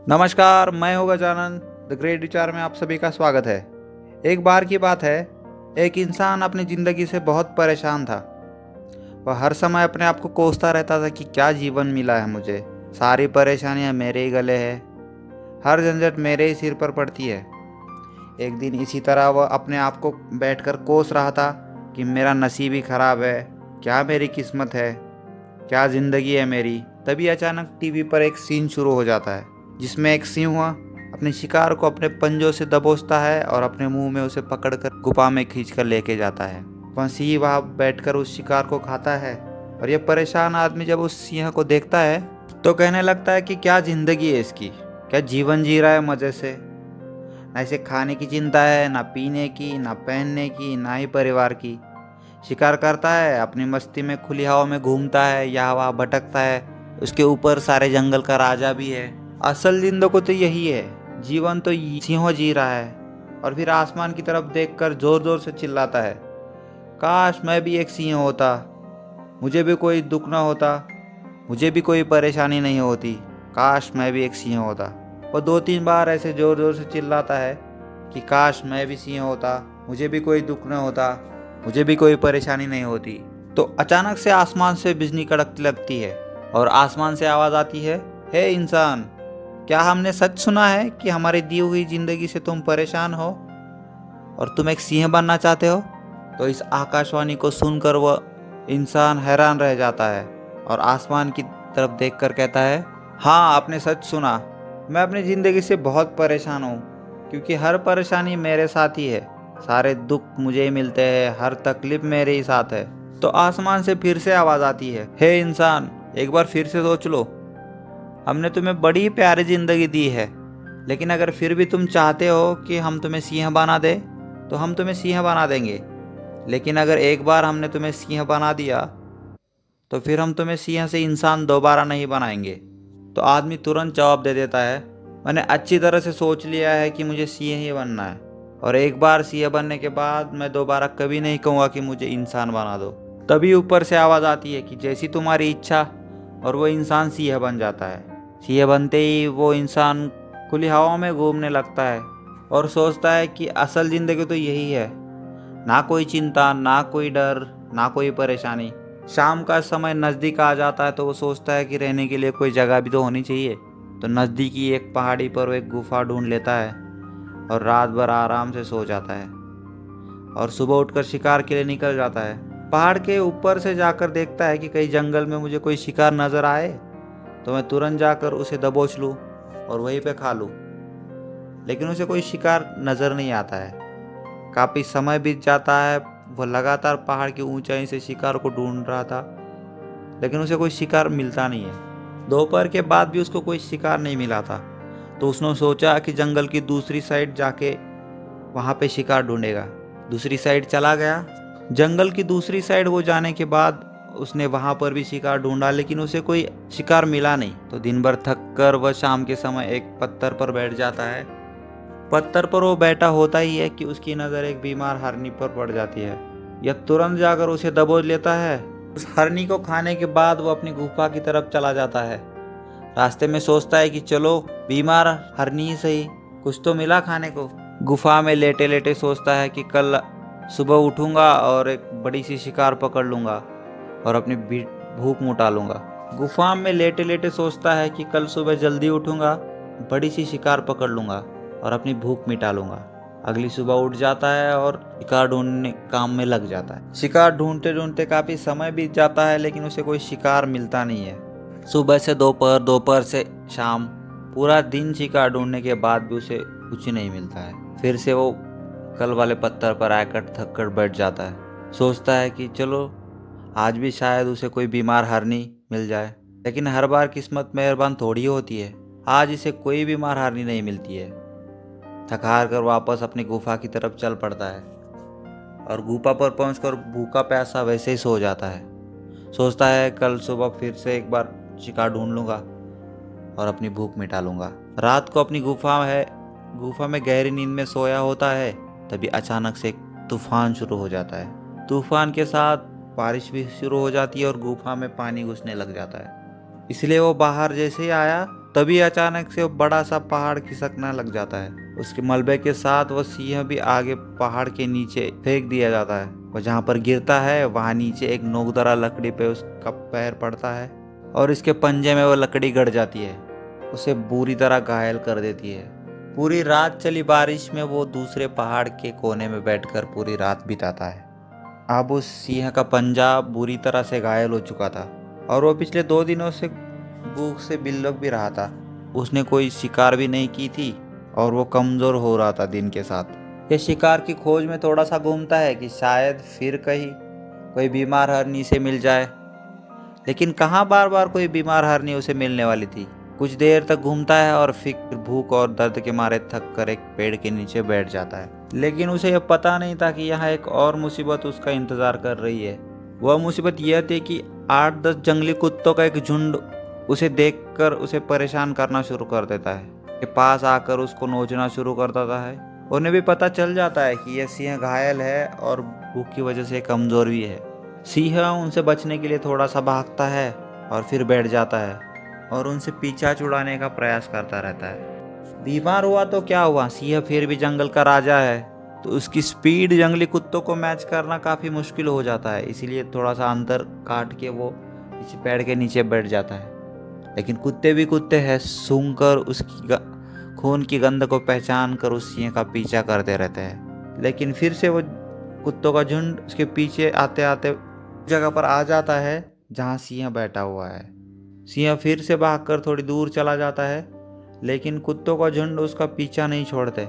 नमस्कार, मैं हूँ गजानन। द ग्रेट विचार में आप सभी का स्वागत है। एक बार की बात है, एक इंसान अपनी ज़िंदगी से बहुत परेशान था। वह हर समय अपने आप को कोसता रहता था कि क्या जीवन मिला है मुझे। सारी परेशानियाँ मेरे ही गले हैं, हर झंझट मेरे ही सिर पर पड़ती है। एक दिन इसी तरह वह अपने आप को बैठकर कोस रहा था कि मेरा नसीब ही खराब है, क्या मेरी किस्मत है, क्या ज़िंदगी है मेरी। तभी अचानक टीवी पर एक सीन शुरू हो जाता है जिसमें एक सिंह अपने शिकार को अपने पंजों से दबोचता है और अपने मुंह में उसे पकड़कर गुफा में खींचकर लेके जाता है। वह सिंह वहां बैठकर उस शिकार को खाता है और यह परेशान आदमी जब उस सिंह को देखता है तो कहने लगता है कि क्या जिंदगी है इसकी, क्या जीवन जी रहा है मजे से। ना इसे खाने की चिंता है, ना पीने की, ना पहनने की, ना ही परिवार की। शिकार करता है, अपनी मस्ती में खुली हवा में घूमता है, यहाँ वहाँ भटकता है। उसके ऊपर सारे जंगल का राजा भी है। असल जिंदगी तो यही है, जीवन तो सिंह जी रहा है। और फिर आसमान की तरफ देखकर जोर जोर से चिल्लाता है, काश मैं भी एक सिंह होता, मुझे भी कोई दुख ना होता, मुझे भी कोई परेशानी नहीं होती, काश मैं भी एक सिंह होता। वो 2-3 बार ऐसे जोर जोर से चिल्लाता है कि काश मैं भी सिंह होता, मुझे भी कोई दुख न होता, मुझे भी कोई परेशानी नहीं होती। तो अचानक से आसमान से बिजली कड़कने लगती है और आसमान से आवाज़ आती है, हे इंसान, क्या हमने सच सुना है कि हमारी दी हुई जिंदगी से तुम परेशान हो और तुम एक सिंह बनना चाहते हो? तो इस आकाशवाणी को सुनकर वह इंसान हैरान रह जाता है और आसमान की तरफ देखकर कहता है, हाँ आपने सच सुना, मैं अपनी ज़िंदगी से बहुत परेशान हूँ क्योंकि हर परेशानी मेरे साथ ही है, सारे दुख मुझे ही मिलते हैं, हर तकलीफ मेरे ही साथ है। तो आसमान से फिर से आवाज़ आती है, हे इंसान, एक बार फिर से सोच लो, हमने तुम्हें बड़ी प्यारी ज़िंदगी दी है, लेकिन अगर फिर भी तुम चाहते हो कि हम तुम्हें सिंह बना दे तो हम तुम्हें सिंह बना देंगे। लेकिन अगर एक बार हमने तुम्हें सिंह बना दिया तो फिर हम तुम्हें सिंह से इंसान दोबारा नहीं बनाएंगे। तो आदमी तुरंत जवाब दे देता है, मैंने अच्छी तरह से सोच लिया है कि मुझे सिंह ही बनना है, और एक बार सिंह बनने के बाद मैं दोबारा कभी नहीं कहूँगा कि मुझे इंसान बना दो। तभी ऊपर से आवाज़ आती है कि जैसी तुम्हारी इच्छा, और वो इंसान सिंह बन जाता है। सिंह बनते ही वो इंसान खुली हवा में घूमने लगता है और सोचता है कि असल ज़िंदगी तो यही है, ना कोई चिंता, ना कोई डर, ना कोई परेशानी। शाम का समय नज़दीक आ जाता है तो वो सोचता है कि रहने के लिए कोई जगह भी तो होनी चाहिए। तो नज़दीकी एक पहाड़ी पर वो एक गुफा ढूंढ लेता है और रात भर आराम से सो जाता है और सुबह उठकर शिकार के लिए निकल जाता है। पहाड़ के ऊपर से जाकर देखता है कि कहीं जंगल में मुझे कोई शिकार नज़र आए तो मैं तुरंत जाकर उसे दबोच लूँ और वहीं पे खा लूँ। लेकिन उसे कोई शिकार नज़र नहीं आता है। काफ़ी समय बीत जाता है, वह लगातार पहाड़ की ऊंचाई से शिकार को ढूंढ रहा था, लेकिन उसे कोई शिकार मिलता नहीं है। दोपहर के बाद भी उसको कोई शिकार नहीं मिला था। तो उसने सोचा कि जंगल की दूसरी साइड जाके वहाँ पे शिकार ढूंढेगा। दूसरी साइड चला गया। जंगल की दूसरी साइड वो जाने के बाद उसने वहाँ पर भी शिकार ढूंढा, लेकिन उसे कोई शिकार मिला नहीं। तो दिन भर थक कर वह शाम के समय एक पत्थर पर बैठ जाता है। पत्थर पर वो बैठा होता ही है कि उसकी नज़र एक बीमार हरनी पर पड़ जाती है। यह तुरंत जाकर उसे दबोच लेता है। उस हरनी को खाने के बाद वो अपनी गुफा की तरफ चला जाता है। रास्ते में सोचता है कि चलो बीमार हरनी ही सही, कुछ तो मिला खाने को। गुफा में लेटे लेटे सोचता है कि कल सुबह उठूंगा और एक बड़ी सी शिकार पकड़ लूंगा और अपनी भूख मिटा लूंगा। गुफा में लेटे लेटे सोचता है कि कल सुबह जल्दी उठूंगा, बड़ी सी शिकार पकड़ लूंगा और अपनी भूख मिटा लूंगा। अगली सुबह उठ जाता है और शिकार ढूंढने काम में लग जाता है। शिकार ढूंढते ढूंढते काफी समय बीत जाता है, लेकिन उसे कोई शिकार मिलता नहीं है। सुबह से दोपहर, दोपहर से शाम, पूरा दिन शिकार ढूंढने के बाद भी उसे कुछ नहीं मिलता है। फिर से वो कल वाले पत्थर पर आकर थक कर बैठ जाता है। सोचता है कि चलो आज भी शायद उसे कोई बीमार हरनी मिल जाए, लेकिन हर बार किस्मत मेहरबान थोड़ी होती है। आज इसे कोई बीमार हरनी नहीं मिलती है। थक हार कर वापस अपनी गुफा की तरफ चल पड़ता है और गुफा पर पहुंचकर भूखा प्यासा वैसे ही सो जाता है। सोचता है कल सुबह फिर से एक बार शिकार ढूंढ लूंगा और अपनी भूख मिटा लूंगा। रात को अपनी गुफा में गहरी नींद में सोया होता है। तभी अचानक से एक तूफान शुरू हो जाता है। तूफान के साथ बारिश भी शुरू हो जाती है और गुफा में पानी घुसने लग जाता है। इसलिए वो बाहर जैसे ही आया तभी अचानक से वो बड़ा सा पहाड़ खिसकने लग जाता है। उसके मलबे के साथ वो सिंह भी आगे पहाड़ के नीचे फेंक दिया जाता है। वो जहाँ पर गिरता है वहाँ नीचे एक नोकदरा लकड़ी पे उसका पैर पड़ता है और इसके पंजे में वो लकड़ी गड़ जाती है, उसे बुरी तरह घायल कर देती है। पूरी रात चली बारिश में वो दूसरे पहाड़ के कोने में बैठकर पूरी रात बिताता है। अब उस सिंह का पंजा बुरी तरह से घायल हो चुका था और वो पिछले 2 दिनों से भूख से बिलख भी रहा था। उसने कोई शिकार भी नहीं की थी और वो कमज़ोर हो रहा था दिन के साथ। ये शिकार की खोज में थोड़ा सा घूमता है कि शायद फिर कहीं कोई बीमार हरनी से मिल जाए, लेकिन कहाँ बार बार कोई बीमार हरनी उसे मिलने वाली थी। कुछ देर तक घूमता है और फिर भूख और दर्द के मारे थक कर एक पेड़ के नीचे बैठ जाता है। लेकिन उसे यह पता नहीं था कि यहाँ एक और मुसीबत उसका इंतजार कर रही है। वह मुसीबत यह थी कि 8-10 जंगली कुत्तों का एक झुंड उसे देखकर उसे परेशान करना शुरू कर देता है। के पास आकर उसको नोचना शुरू कर देता है। उन्हें भी पता चल जाता है कि यह सिंह घायल है और भूख की वजह से कमजोर भी है। सिंह उनसे बचने के लिए थोड़ा सा भागता है और फिर बैठ जाता है और उनसे पीछा छुड़ाने का प्रयास करता रहता है। बीमार हुआ तो क्या हुआ, सिंह फिर भी जंगल का राजा है, तो उसकी स्पीड जंगली कुत्तों को मैच करना काफ़ी मुश्किल हो जाता है। इसीलिए थोड़ा सा अंतर काट के वो इस पेड़ के नीचे बैठ जाता है। लेकिन कुत्ते भी कुत्ते हैं, सूंघकर उसकी खून की गंध को पहचान कर उस सिंह का पीछा करते रहते हैं। लेकिन फिर से वो कुत्तों का झुंड उसके पीछे आते आते जगह पर आ जाता है जहाँ सिंह बैठा हुआ है। सिंह फिर से भागकर थोड़ी दूर चला जाता है, लेकिन कुत्तों का झुंड उसका पीछा नहीं छोड़ते,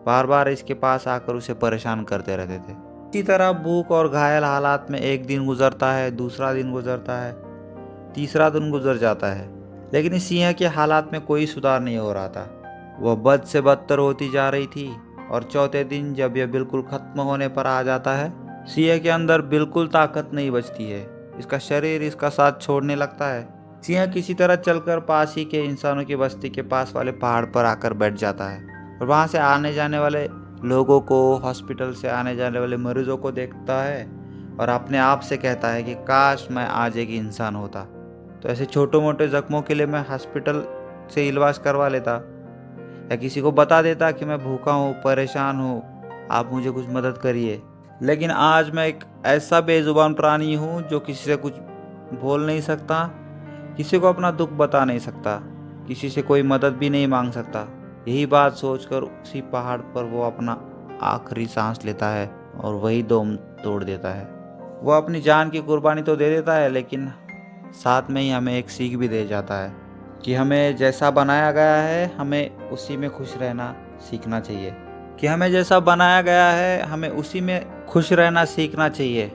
बार बार इसके पास आकर उसे परेशान करते रहते थे। इसी तरह भूख और घायल हालात में एक दिन गुजरता है, दूसरा दिन गुजरता है, तीसरा दिन गुजर जाता है, लेकिन इस सिंह के हालात में कोई सुधार नहीं हो रहा था। वह बद से बदतर होती जा रही थी और चौथे दिन जब यह बिल्कुल खत्म होने पर आ जाता है, सिंह के अंदर बिल्कुल ताकत नहीं बचती है। इसका शरीर इसका साथ छोड़ने लगता है। सिंह किसी तरह चलकर पास ही के इंसानों की बस्ती के पास वाले पहाड़ पर आकर बैठ जाता है और वहाँ से आने जाने वाले लोगों को, हॉस्पिटल से आने जाने वाले मरीजों को देखता है और अपने आप से कहता है कि काश मैं आज एक इंसान होता, तो ऐसे छोटे मोटे जख्मों के लिए मैं हॉस्पिटल से इलाज करवा लेता या किसी को बता देता कि मैं भूखा हूँ, परेशान हूँ, आप मुझे कुछ मदद करिए। लेकिन आज मैं एक ऐसा बेजुबान प्राणी हूँ जो किसी से कुछ बोल नहीं सकता, किसी को अपना दुख बता नहीं सकता, किसी से कोई मदद भी नहीं मांग सकता। यही बात सोचकर उसी पहाड़ पर वो अपना आखिरी सांस लेता है और वही दम तोड़ देता है। वो अपनी जान की कुर्बानी तो दे देता है, लेकिन साथ में ही हमें एक सीख भी दे जाता है कि हमें जैसा बनाया गया है हमें उसी में खुश रहना सीखना चाहिए। कि हमें जैसा बनाया गया है हमें उसी में खुश रहना सीखना चाहिए,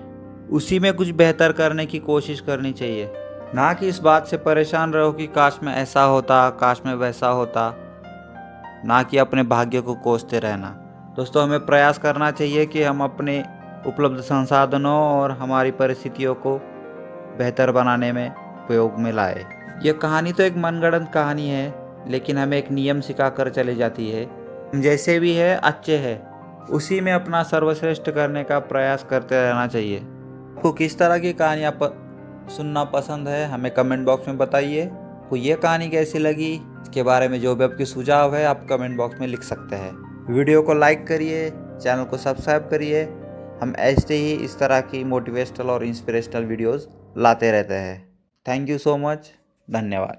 उसी में कुछ बेहतर करने की कोशिश करनी चाहिए, ना कि इस बात से परेशान रहो कि काश मैं ऐसा होता, काश मैं वैसा होता, ना कि अपने भाग्य को कोसते रहना। दोस्तों, हमें प्रयास करना चाहिए कि हम अपने उपलब्ध संसाधनों और हमारी परिस्थितियों को बेहतर बनाने में उपयोग में लाए। यह कहानी तो एक मनगढ़ंत कहानी है, लेकिन हमें एक नियम सिखा कर चली जाती है, हम जैसे भी है अच्छे हैं, उसी में अपना सर्वश्रेष्ठ करने का प्रयास करते रहना चाहिए। आपको किस तरह की कहानियाँ सुनना पसंद है हमें कमेंट बॉक्स में बताइए। आपको ये कहानी कैसी लगी, इसके बारे में जो भी आपके सुझाव है आप कमेंट बॉक्स में लिख सकते हैं। वीडियो को लाइक करिए, चैनल को सब्सक्राइब करिए। हम ऐसे ही इस तरह की मोटिवेशनल और इंस्पिरेशनल वीडियोस लाते रहते हैं। थैंक यू सो मच, धन्यवाद।